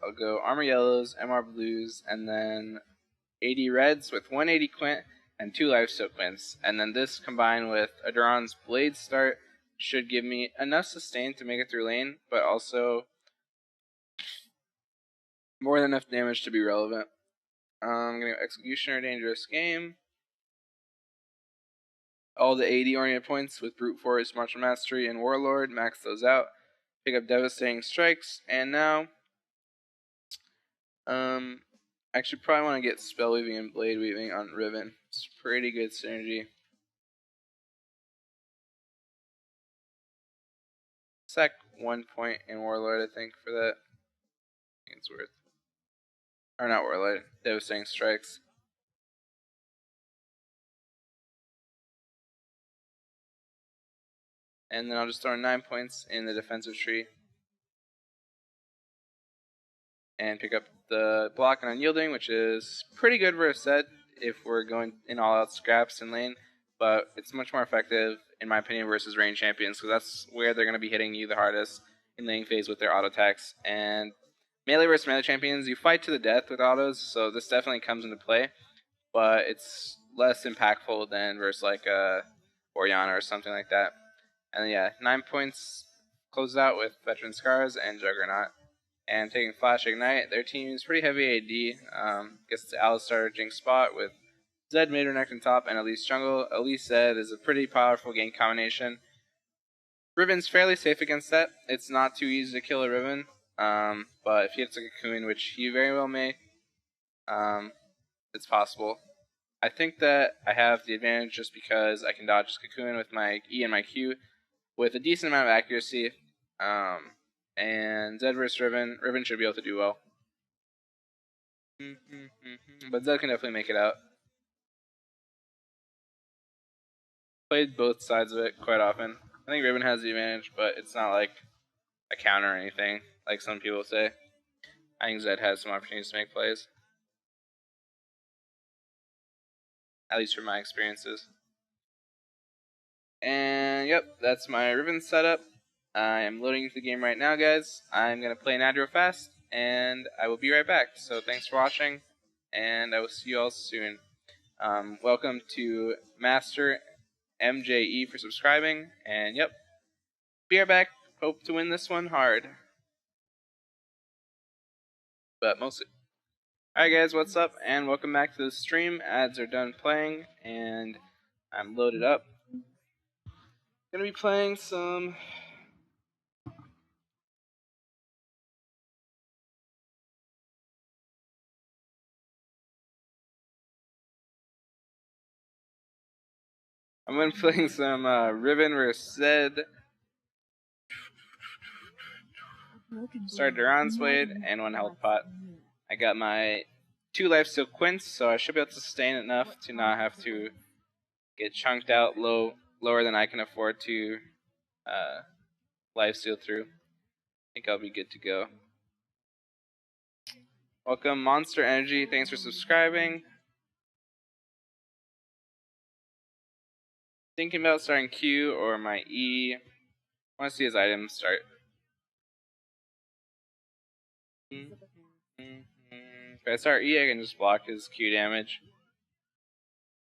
I'll go Armor Yellows, MR Blues, and then 80 Reds with 180 Quint and 2 Lifesteal Quints. And then this combined with Adoran's Blade Start should give me enough sustain to make it through lane, but also more than enough damage to be relevant. I'm going to go Executioner, Dangerous Game. All the 80 oriented points with Brute Force, Martial Mastery, and Warlord, max those out. Pick up Devastating Strikes, and now I should probably want to get Spell Weaving and Blade Weaving on Riven. It's pretty good synergy. Sack 1 point in Warlord, I think, for that. I think it's worth. Or not Warlord, Devastating Strikes. And then I'll just throw 9 points in the defensive tree. And pick up the block and unyielding, which is pretty good versus Zed if we're going in all out scraps in lane. But it's much more effective, in my opinion, versus range champions, because that's where they're going to be hitting you the hardest in lane phase with their auto attacks. And melee versus melee champions, you fight to the death with autos, so this definitely comes into play. But it's less impactful than versus like a Orianna or something like that. And yeah, 9 points closes out with Veteran Scars and Juggernaut. And taking Flash Ignite, their team is pretty heavy AD. Guess it's Alistar, Jinx Spot with Zed mid or neck and top, and Elise jungle. Elise Zed is a pretty powerful gank combination. Riven's fairly safe against that. It's not too easy to kill a Riven, but if he hits a Cocoon, which he very well may, it's possible. I think that I have the advantage just because I can dodge his Cocoon with my E and my Q with a decent amount of accuracy. And Zed vs Riven, Riven should be able to do well. But Zed can definitely make it out. Played both sides of it quite often. I think Riven has the advantage, but it's not like a counter or anything, like some people say. I think Zed has some opportunities to make plays. At least from my experiences. And yep, that's my Riven setup. I am loading into the game right now, guys. I'm going to play an ad real fast, and I will be right back. So thanks for watching, and I will see you all soon. Welcome to Master MJE for subscribing, and yep, be right back. Hope to win this one hard, but mostly. Alright guys, what's up, and welcome back to the stream. Ads are done playing, and I'm loaded up. Gonna be playing some... I'm gonna be playing some Riven vs Zed. Started Duran's Blade and 1 health pot. I got my 2 lifesteal quints, so I should be able to sustain enough to not have to get chunked out lower than I can afford to lifesteal through. I think I'll be good to go. Welcome Monster Energy, thanks for subscribing. Thinking about starting Q or my E. I want to see his items start. If I start E, I can just block his Q damage.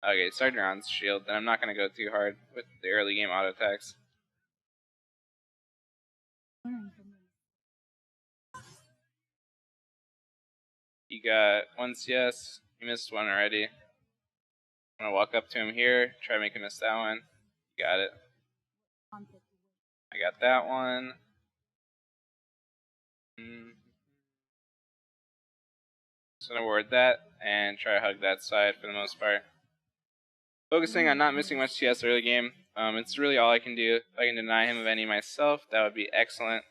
Okay, start Duran's shield, then I'm not going to go too hard with the early game auto attacks. He got 1 CS, he missed 1 already. I'm going to walk up to him here, try to make him miss that one. Got it. I got that one. Just going to ward that and try to hug that side for the most part. Focusing on not missing much CS early game. It's really all I can do. If I can deny him of any myself, that would be excellent.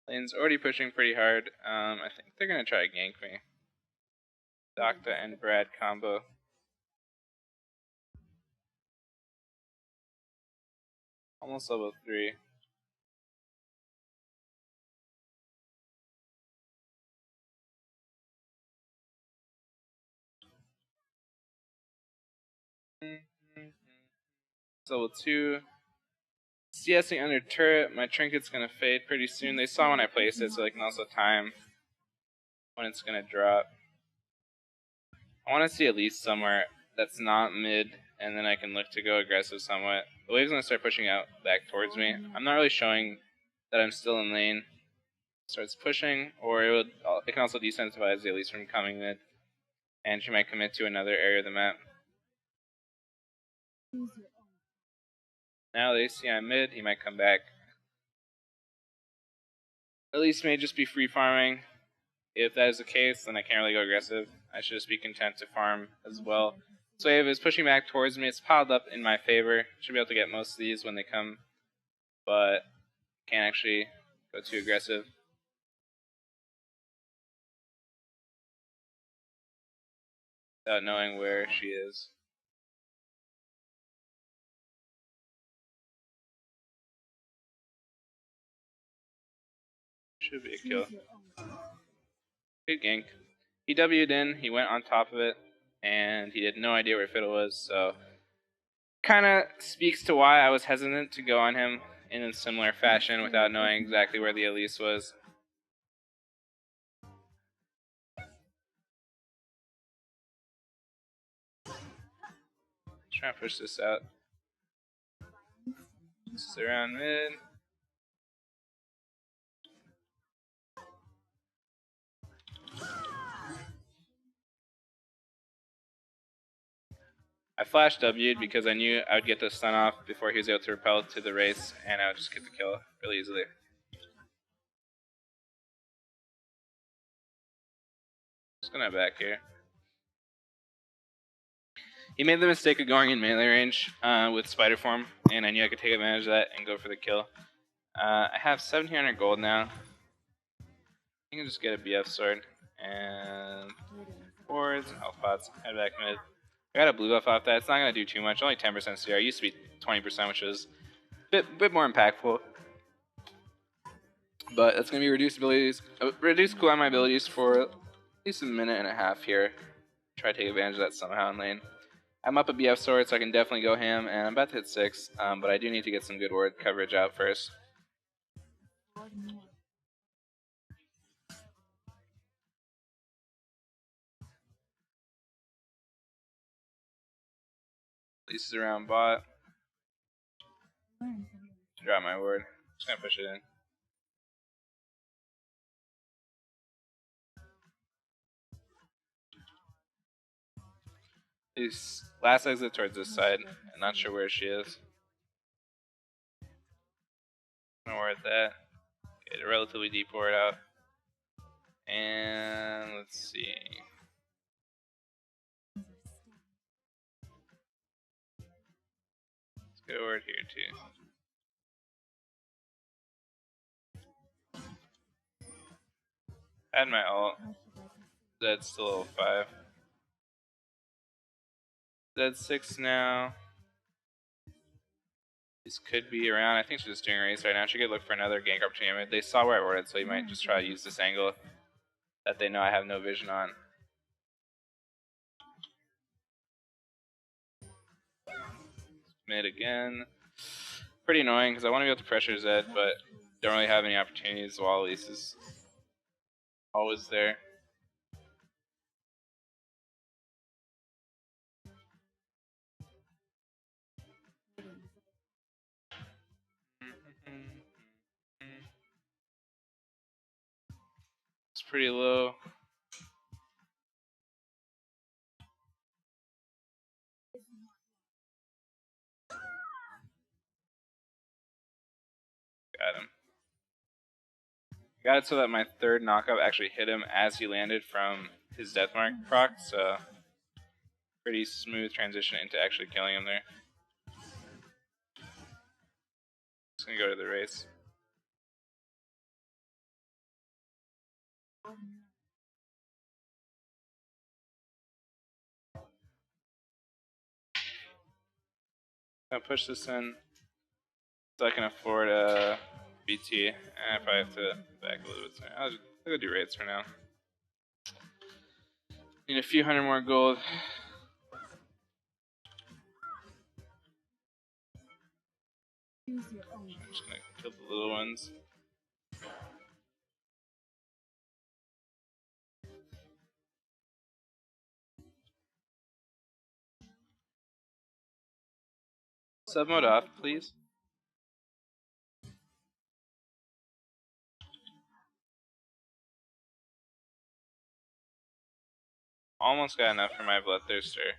Lane's already pushing pretty hard. I think they're going to try to gank me. Doctor and Brad combo. Almost level 3. Level 2. CSing under turret. My trinket's gonna fade pretty soon. They saw when I placed it, so they can also time when it's gonna drop. I want to see at least somewhere that's not mid, and then I can look to go aggressive somewhat. The wave's gonna start pushing out back towards me. I'm not really showing that I'm still in lane. Starts pushing, or it can also desensitize the Elise from coming mid, and she might commit to another area of the map. Now they see I'm mid, he might come back. Elise may just be free farming. If that is the case, then I can't really go aggressive. I should just be content to farm as well. So wave is pushing back towards me. It's piled up in my favor. Should be able to get most of these when they come, but can't actually go too aggressive. Without knowing where she is. Should be a kill. Good gank. He W'd in, he went on top of it, and he had no idea where Fiddle was, so kind of speaks to why I was hesitant to go on him in a similar fashion without knowing exactly where the Elise was. Trying to push this out. This is around mid. I flash W'd because I knew I would get the stun off before he was able to repel to the race, and I would just get the kill really easily. Just gonna back here. He made the mistake of going in melee range with Spider Form, and I knew I could take advantage of that and go for the kill. I have 1700 gold now. I can just get a BF sword and boards and health pots. Head back mid. I got a blue buff off that. It's not gonna do too much. Only 10% CR. It used to be 20%, which was a bit more impactful. But it's gonna be reduced cooldown my abilities for at least a minute and a half here. Try to take advantage of that somehow in lane. I'm up a BF sword, so I can definitely go ham, and I'm about to hit 6, but I do need to get some good ward coverage out first. Lisa's around bot. Drop my ward. Just gonna push it in. This last exit towards this side. I'm not sure where she is. I'm gonna ward that. Get a relatively deep ward out. And let's see. Let's get a ward here too. Had my ult. Zed's still level 5. Zed's 6 now. This could be around. I think she's just doing a race right now. She could look for another gank opportunity. They saw where I warded, so he might just try to use this angle that they know I have no vision on. Mid again. Pretty annoying because I want to be able to pressure Zed, but don't really have any opportunities while Elise is always there. It's pretty low. Got him. Got it so that my third knockup actually hit him as he landed from his deathmark proc, so pretty smooth transition into actually killing him there. Just gonna go to the race. I'll push this in so I can afford a BT, and I probably have to back a little bit. I'll go do raids for now. Need a few hundred more gold. just gonna kill the little ones. Sub mode off, please. Almost got enough for my bloodthirster.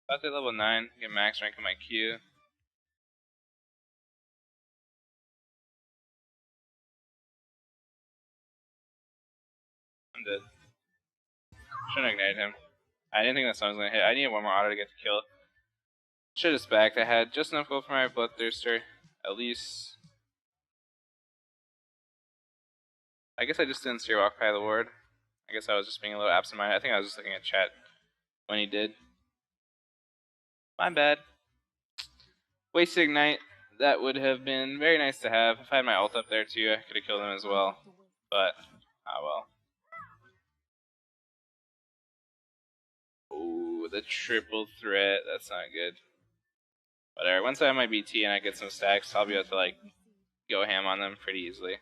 About to level 9, get max rank on my Q. I'm dead. Shouldn't ignite him. I didn't think that song was gonna hit. I needed one more auto to get the kill. Should have spacked. I had just enough gold for my bloodthirster. At least. I guess I just didn't steer walk by the ward. I guess I was just being a little absent-minded. I think I was just looking at chat when he did. My bad. Wasted ignite. That would have been very nice to have. If I had my ult up there too, I could have killed him as well. But, well. Ooh, the triple threat. That's not good. Whatever. Once I have my BT and I get some stacks, I'll be able to, like, go ham on them pretty easily.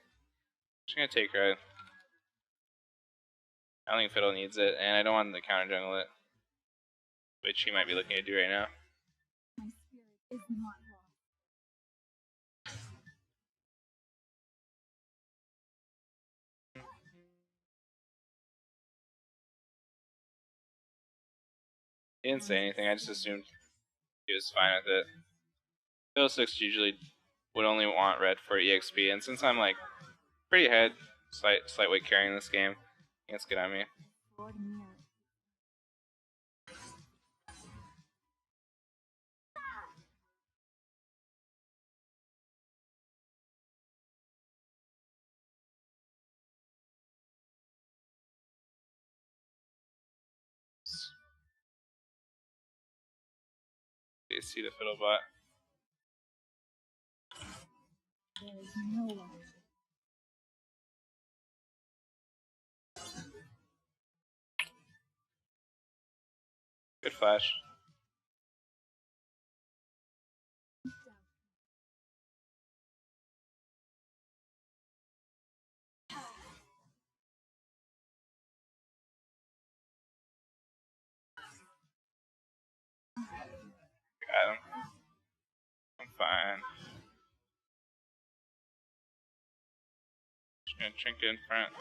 Just gonna take Red. I don't think Fiddle needs it, and I don't want him to counter jungle it. Which he might be looking to do right now. He didn't say anything, I just assumed he was fine with it. Fiddle 6 usually would only want red for EXP, and since I'm like pretty ahead, slight weight carrying this game, I think it's good on me. You see the Fiddle bot. Good flash. Got him. I'm fine. Just gonna trinket in front.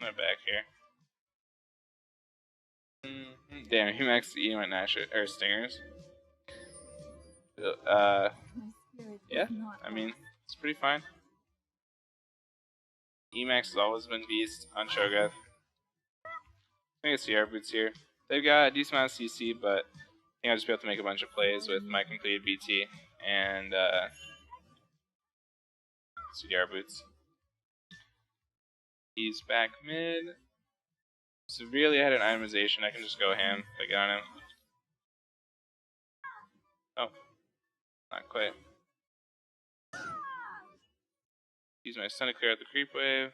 I'm back here. Damn, he maxed the E Nash or Stingers. Yeah, I mean, it's pretty fine. Emax has always been beast on Shogun. I think it's CR boots here. They've got a decent amount of CC, but I think I'll just be able to make a bunch of plays with my completed BT and CDR boots. He's back mid. Severely ahead in itemization. I can just go ham if I get on him. Oh, not quite. Use my stun to clear out the creep wave.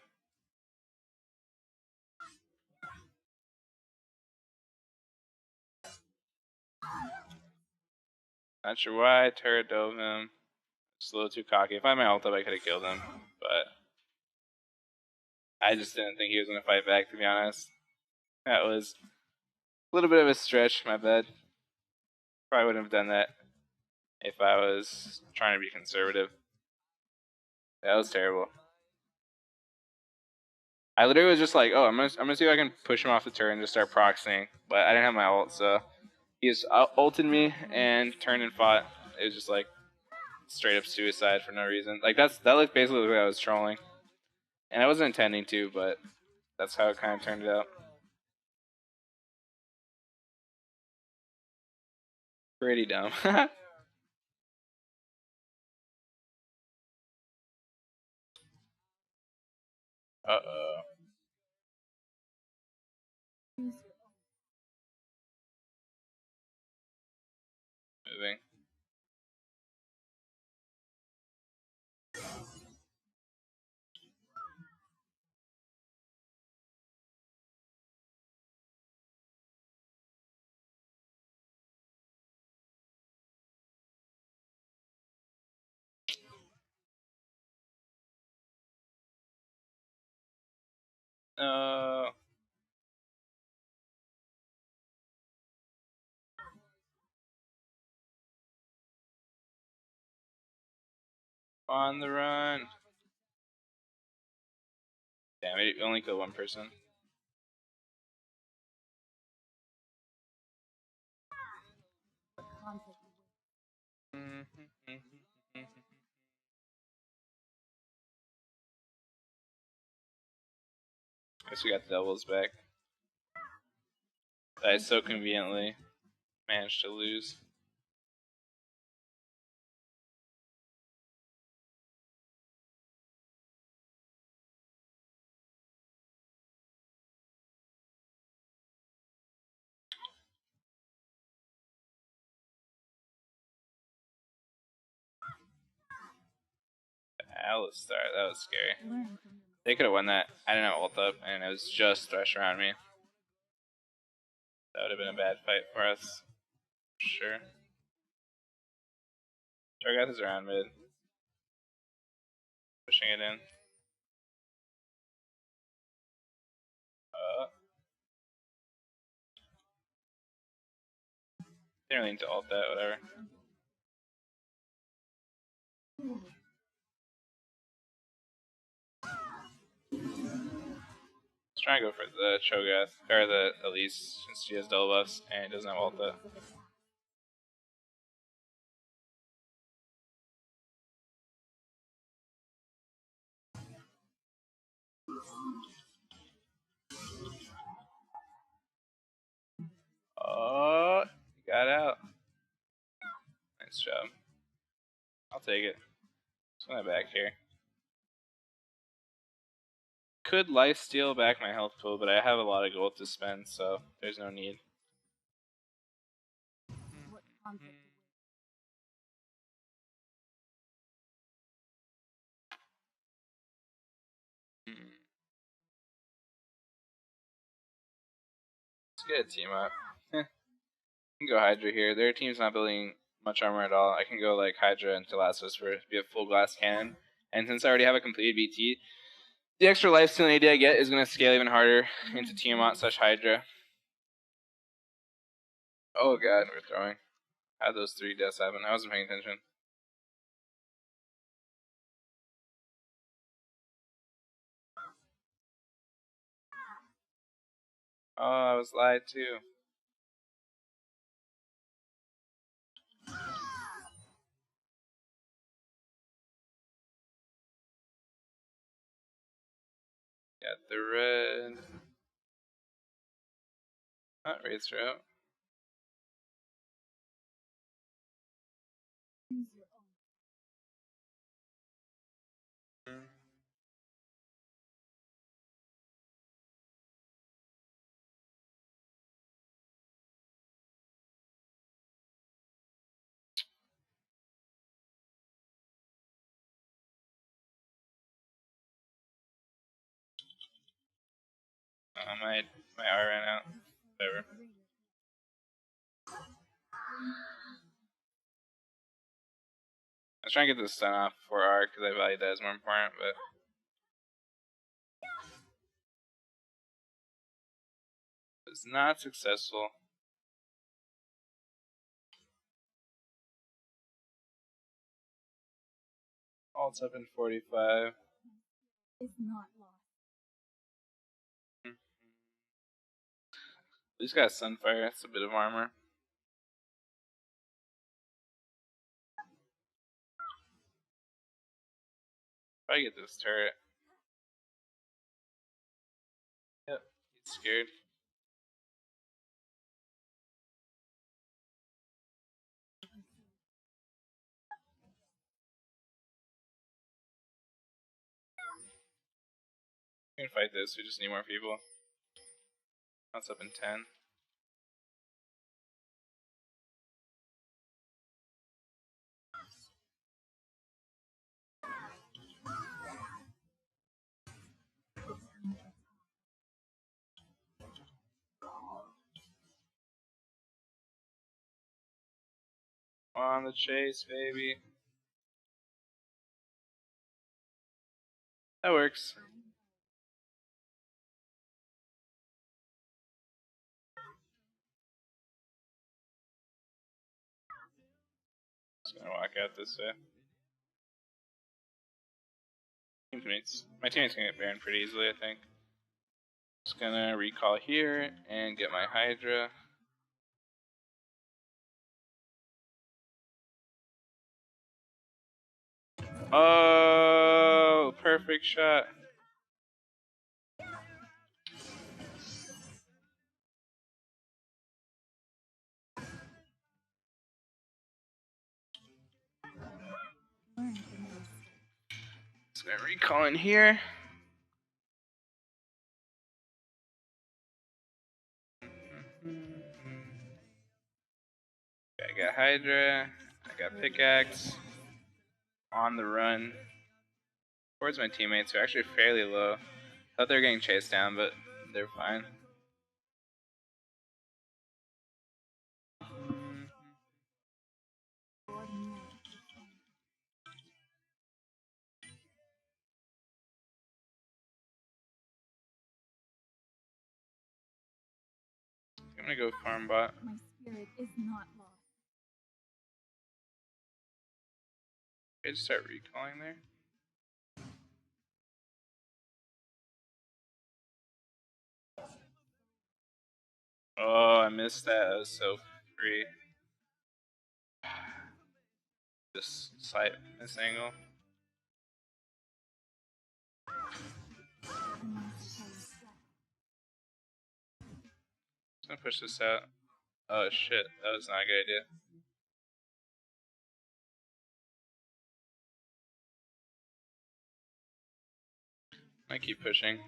Not sure why I turret dove him. Just a little too cocky. If I had my ult up, I could have killed him, but I just didn't think he was going to fight back, to be honest. That was a little bit of a stretch, my bad. Probably wouldn't have done that if I was trying to be conservative. That was terrible. I literally was just like, oh, I'm gonna see if I can push him off the turret and just start proxying, but I didn't have my ult, so he just ulted me and turned and fought. It was just like straight up suicide for no reason. Like that looked basically the way I was trolling, and I wasn't intending to, but that's how it kind of turned out. Pretty dumb. Uh-oh. Moving. No. On the run. Damn, we only killed one person. Guess we got the doubles back. I so conveniently managed to lose. Alistar, that was scary. They could have won that. I didn't have ult up, and it was just Thresh around me. That would have been a bad fight for us. Sure. Targath is around mid. Pushing it in. Didn't really need to ult that, whatever. Let's try and go for the Cho'Gath, or the Elise, since she has double buffs and doesn't have ult that. Oh, got out. Nice job. I'll take it. Just my back here. Could life steal back my health pool, but I have a lot of gold to spend, so there's no need. Let's get a team up. I can go Hydra here. Their team's not building much armor at all. I can go like Hydra and Telassus for be a full glass cannon. And since I already have a completed BT, the extra lifesteal AD I get is going to scale even harder into Tiamat/Hydra. Oh god, we're throwing. How'd those 3 deaths happen? I wasn't paying attention. Oh, I was lied to. Got the red. Not Wraith's out. My R ran out. Whatever. I was trying to get this stun off before R because I value that as more important, but it was not successful. Ult's up in 45. Is not lost. He's got Sunfire. That's a bit of armor. If I get this turret. Yep, he's scared. We can fight this, we just need more people. That's up in 10. On the chase, baby. That works. Just gonna walk out this way. My teammates can get Baron pretty easily, I think. Just gonna recall here and get my Hydra. Oh, perfect shot. Just gonna recall in here. I got Hydra. I got Pickaxe. On the run. Towards my teammates who are actually fairly low. Thought they were getting chased down, but they're fine. I'm gonna go farm bot. My spirit is not lost. I just start recalling there. Oh, I missed that. That was so free. This slight miss angle. Just gonna push this out. Oh shit, that was not a good idea. I keep pushing.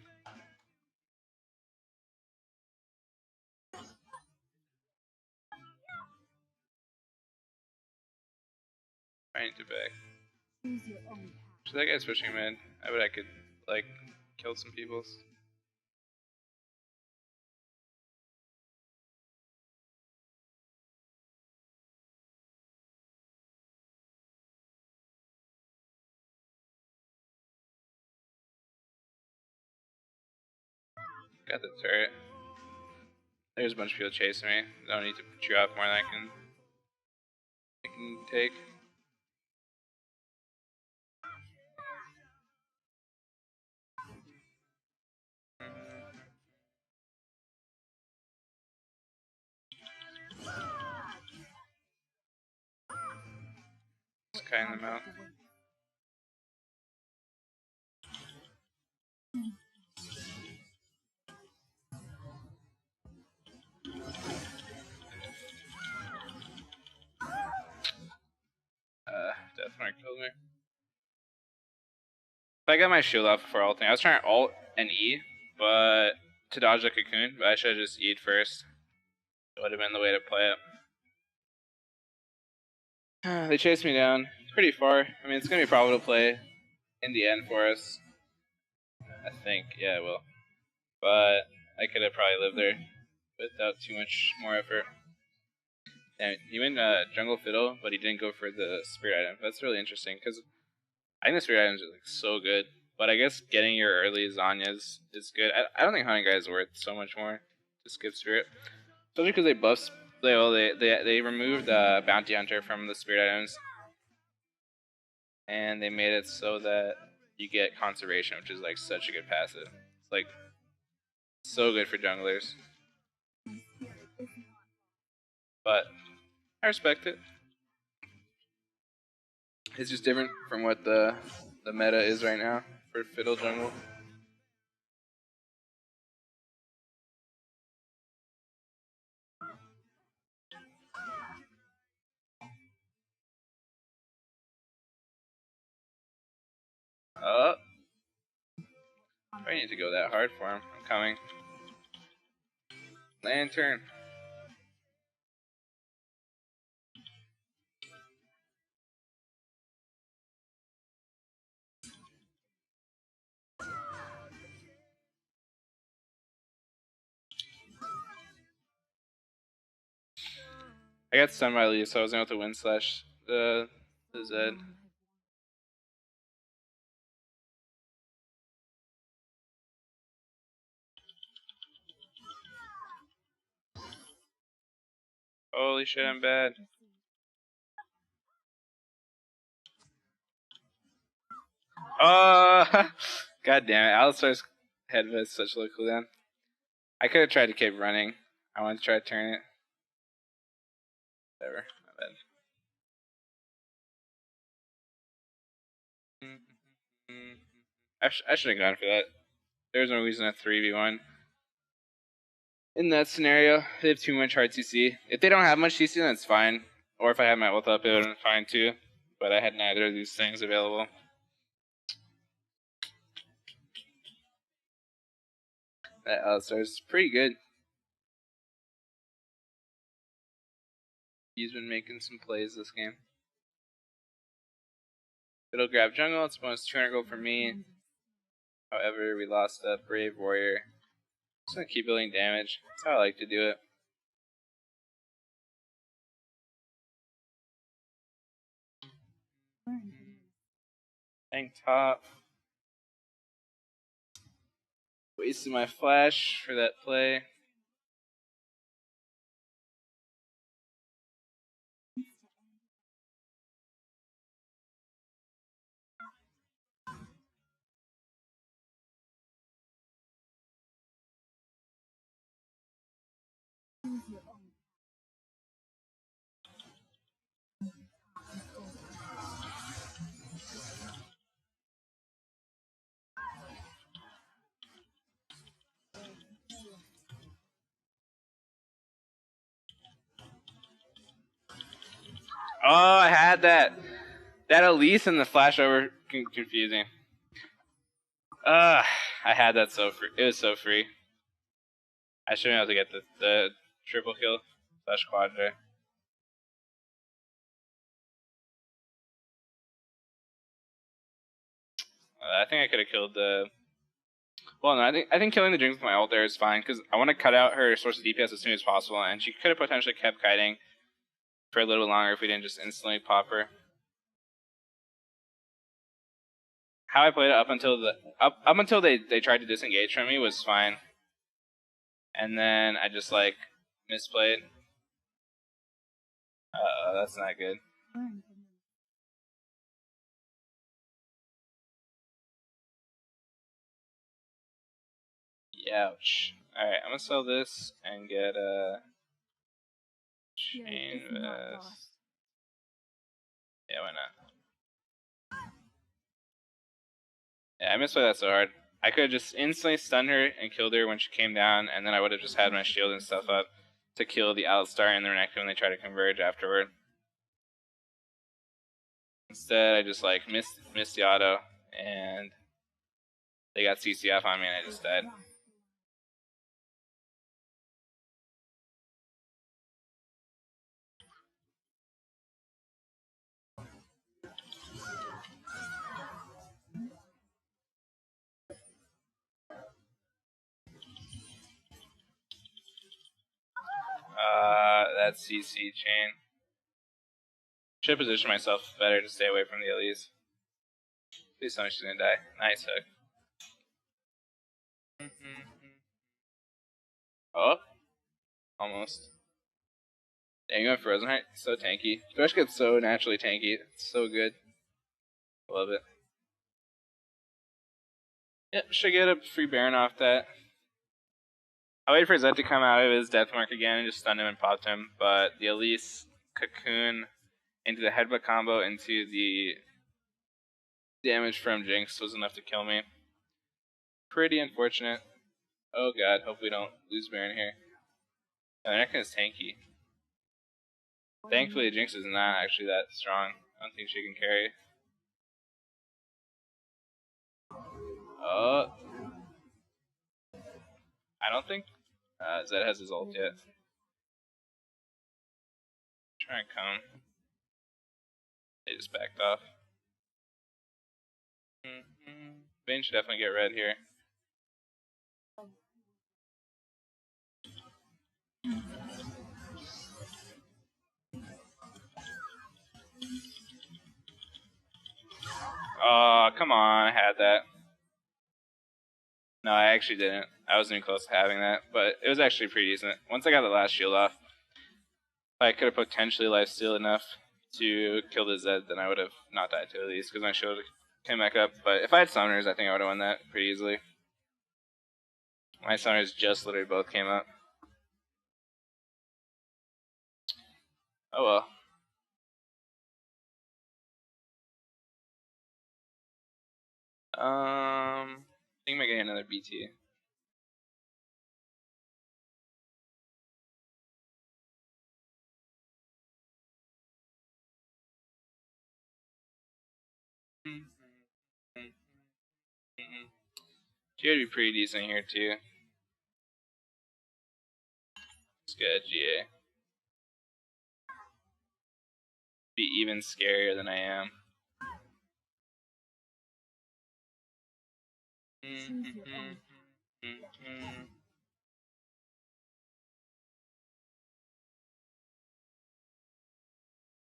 I need to back. Choose your own path. So that guy's pushing mid. I bet I could, like, kill some people. Got the turret. There's a bunch of people chasing me. Don't need to chew off more than I can take. Just kite them out. Deathmark killed me. If I got my shield off before ulting, I was trying to ult and E, but to dodge the cocoon, but I should have just E'd first. It would have been the way to play it. They chased me down pretty far. I mean, it's going to be probable to play in the end for us. I think, yeah, it will. But I could have probably lived there without too much more effort. And he went jungle fiddle, but he didn't go for the spirit item. That's really interesting because I think the spirit items are like so good. But I guess getting your early Zanyas is good. I don't think hunting guy is worth so much more to skip spirit, especially because they buffed. They removed bounty hunter from the spirit items, and they made it so that you get conservation, which is like such a good passive. It's like so good for junglers. But I respect it. It's just different from what the meta is right now for fiddle jungle. I need to go that hard for him. I'm coming. Lantern. I got stunned by Lee, so I was able to win slash the Zed. Holy shit, I'm bad. Oh, god damn it. Alistar's head was such a low cooldown. I could have tried to keep running. I wanted to try to turn it. Whatever. My bad. I should have gone for that. There's no reason to 3v1. In that scenario, they have too much hard CC. If they don't have much CC, then it's fine. Or if I had my ult up, it would have been fine too. But I had neither of these things available. That Alistar's pretty good. He's been making some plays this game. It'll grab jungle. It's bonus 200 gold for me. However, we lost a Brave Warrior. Just gonna keep building damage. That's how I like to do it. Tank top. Wasted my flash for that play. Oh, I had that. That Elise and the flash over confusing. I had that so free. It was so free. I should have been able to get the triple kill slash quadra. I think I could have killed the. Well, no, I think killing the Jinx with my ult there is fine because I want to cut out her source of DPS as soon as possible, and she could have potentially kept kiting for a little longer if we didn't just instantly pop her. How I played it up until they tried to disengage from me was fine, and then I just like misplayed. That's not good. Ouch. Alright, I'm gonna sell this and get a chain vest. Yeah, why not? Yeah, I misplayed that so hard. I could have just instantly stunned her and killed her when she came down, and then I would have just had my shield and stuff up to kill the Alistar and the Renekton when they try to converge afterward. Instead, I just like missed the auto, and they got CCF on me, and I just died. That CC chain. Should position myself better to stay away from the Elise. Please tell me she's gonna die. Nice hook. Oh, almost. Dang, going Frozen Heart, so tanky. Thresh gets so naturally tanky. It's so good. Love it. Yep, should get a free Baron off that. I waited for Zed to come out of his death mark again and just stunned him and popped him, but the Elise cocoon into the headbutt combo into the damage from Jinx was enough to kill me. Pretty unfortunate. Oh god, hope we don't lose Baron here. Oh, Renekton is tanky. Thankfully, Jinx is not actually that strong. I don't think she can carry. Oh. I don't think Zed has his ult yet. Try and come. They just backed off. Vayne should definitely get red here. Oh, come on, I had that. No, I actually didn't. I wasn't even close to having that, but it was actually pretty decent. Once I got the last shield off, I could have potentially lifestealed enough to kill the Zed, then I would have not died to at least, because my shield came back up. But if I had summoners, I think I would have won that pretty easily. My summoners just literally both came up. Oh well. I think I'm getting another BT. She would be pretty decent here too. Let's get GA. Be even scarier than I am.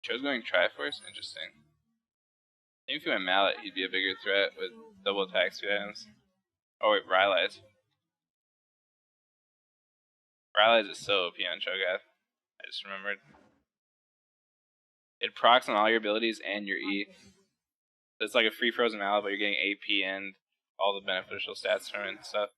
Cho's going Triforce? Interesting. Maybe if he went Mallet, he'd be a bigger threat with double attack speed items. Oh wait, Rylai's. Rylai's is so OP on Cho'Gath. I just remembered. It procs on all your abilities and your E. So it's like a free frozen Mallet, but you're getting AP and all the beneficial stats from it and stuff.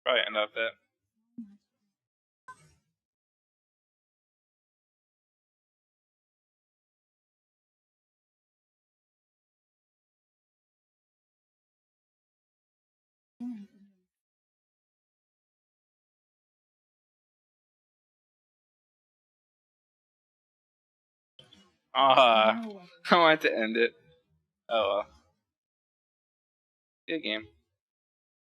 Probably end off that. I wanted to end it. Oh well. Good game.